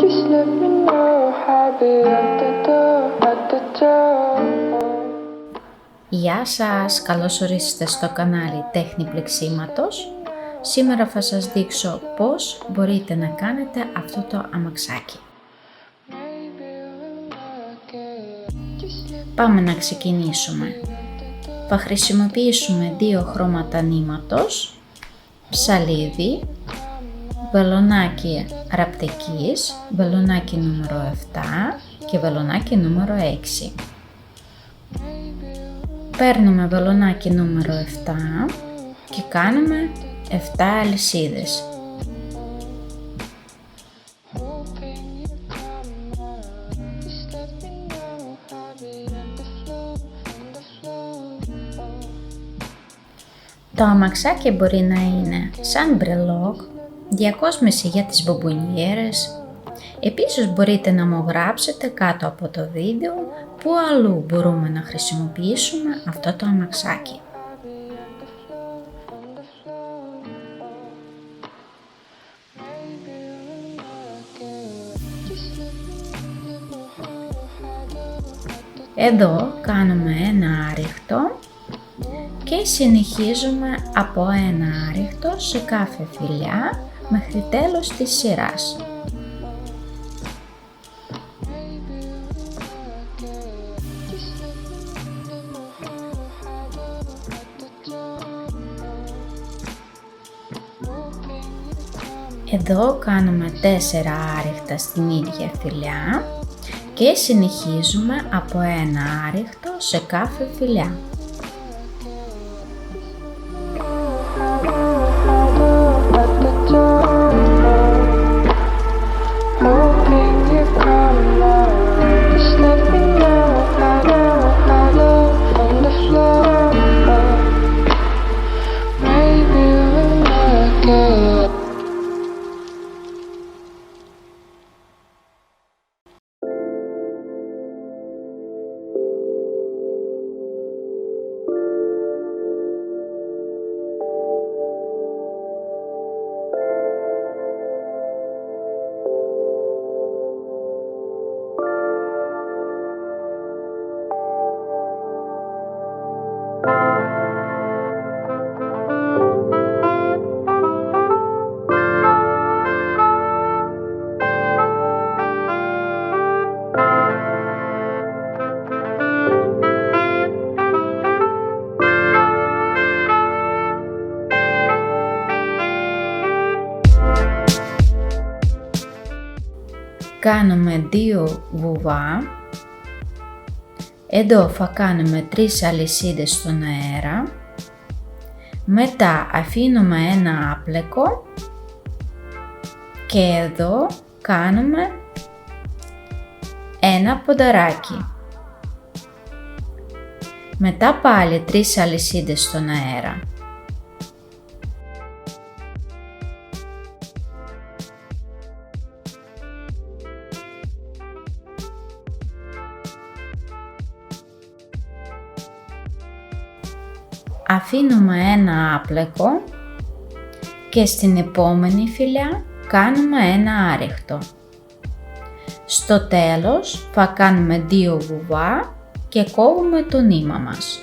Just let me know how be at the door, at the door. Γεια σας, καλώς ορίσατε στο κανάλι Τέχνη Πλεξίματος. Σήμερα θα σας δείξω πώς μπορείτε να κάνετε αυτό το αμαξάκι. Πάμε να ξεκινήσουμε. Θα χρησιμοποιήσουμε δύο χρώματα νήματος, ψαλίδι, βελονάκι ραπτικής, βελονάκι νούμερο 7 και βελονάκι νούμερο 6. Παίρνουμε βελονάκι νούμερο 7 και κάνουμε 7 αλυσίδες. Το αμαξάκι μπορεί να είναι σαν μπρελόκ, διακόσμηση για τις μπομπονιέρες. Επίσης μπορείτε να μου γράψετε κάτω από το βίντεο που αλλού μπορούμε να χρησιμοποιήσουμε αυτό το αμαξάκι. Εδώ κάνουμε ένα άριχτο και συνεχίζουμε από ένα άριχτο σε κάθε φυλλιά μέχρι τέλος της σειράς. Εδώ κάνουμε 4 άριχτα στην ίδια φυλλιά και συνεχίζουμε από ένα άριχτο σε κάθε φυλλιά. Κάνουμε 2 βουβά. Εδώ θα κάνουμε 3 αλυσίδες στον αέρα. Μετά αφήνουμε ένα άπλεκο και εδώ κάνουμε ένα πονταράκι. Μετά πάλι 3 αλυσίδες στον αέρα. Αφήνουμε ένα άπλεκο και στην επόμενη φυλλιά κάνουμε ένα άριχτο. Στο τέλος θα κάνουμε 2 βουβά και κόβουμε το νήμα μας.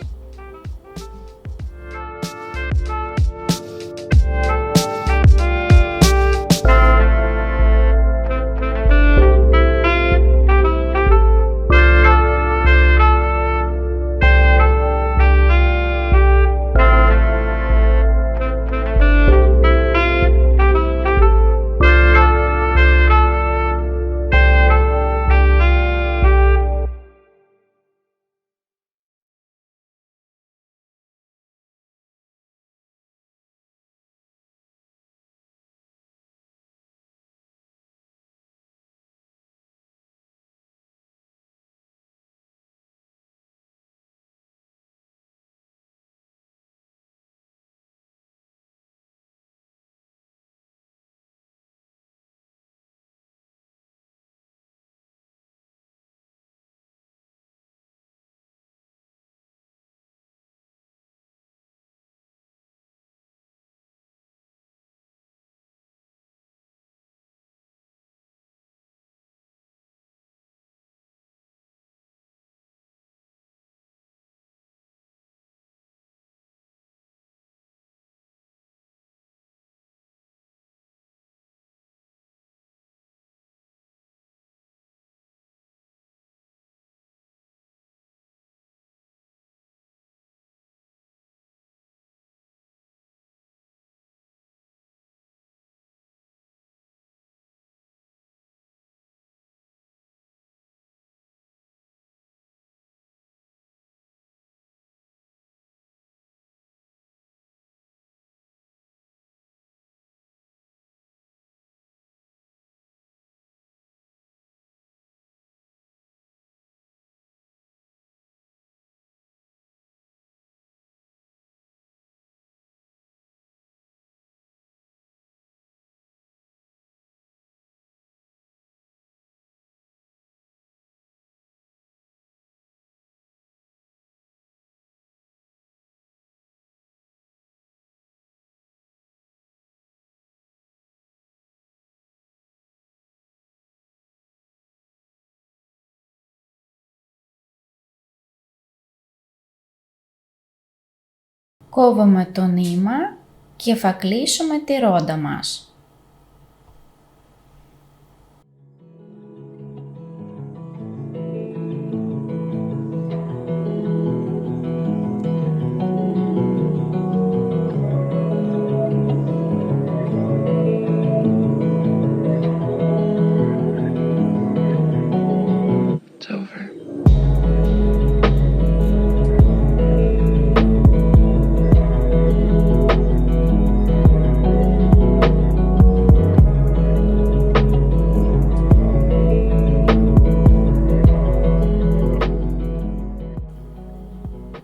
Κόβουμε το νήμα και θα κλείσουμε τη ρόντα μας.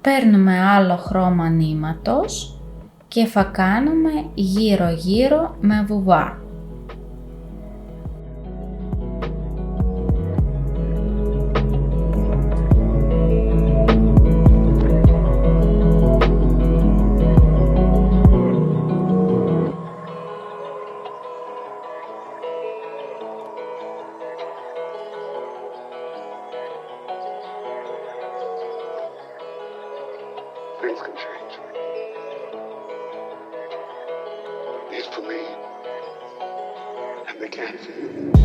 Παίρνουμε άλλο χρώμα νήματος και θα κάνουμε γύρω-γύρω με βουβά. Things can change. These for me, and they can for you.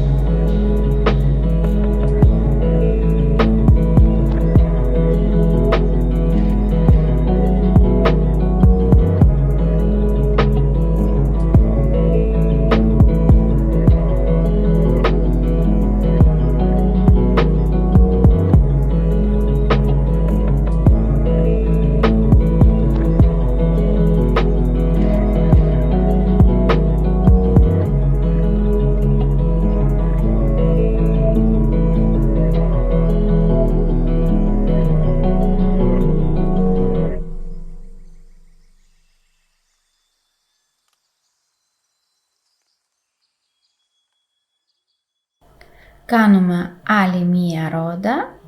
Κάνουμε άλλη μία ρόντα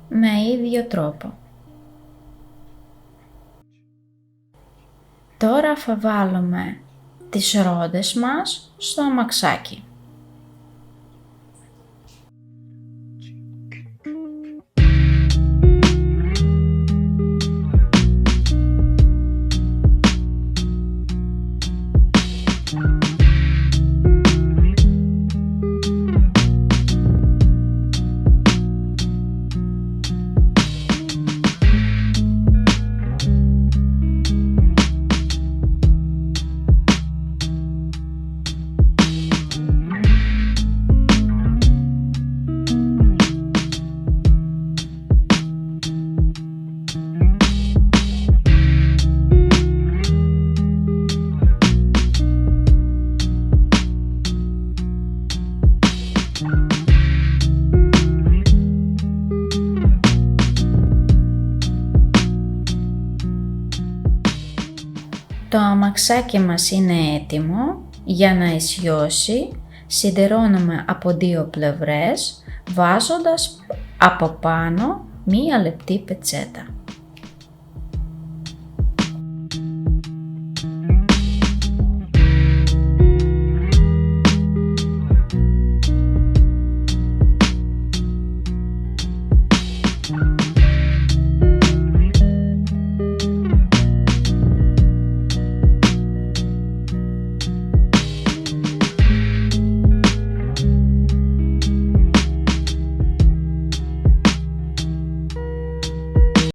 με ίδιο τρόπο. Τώρα θα βάλουμε τις ρόντες μας στο αμαξάκι. Το αμαξάκι μας είναι έτοιμο. Για να ισιώσει, σιδερώνουμε από δύο πλευρές, βάζοντας από πάνω μία λεπτή πετσέτα.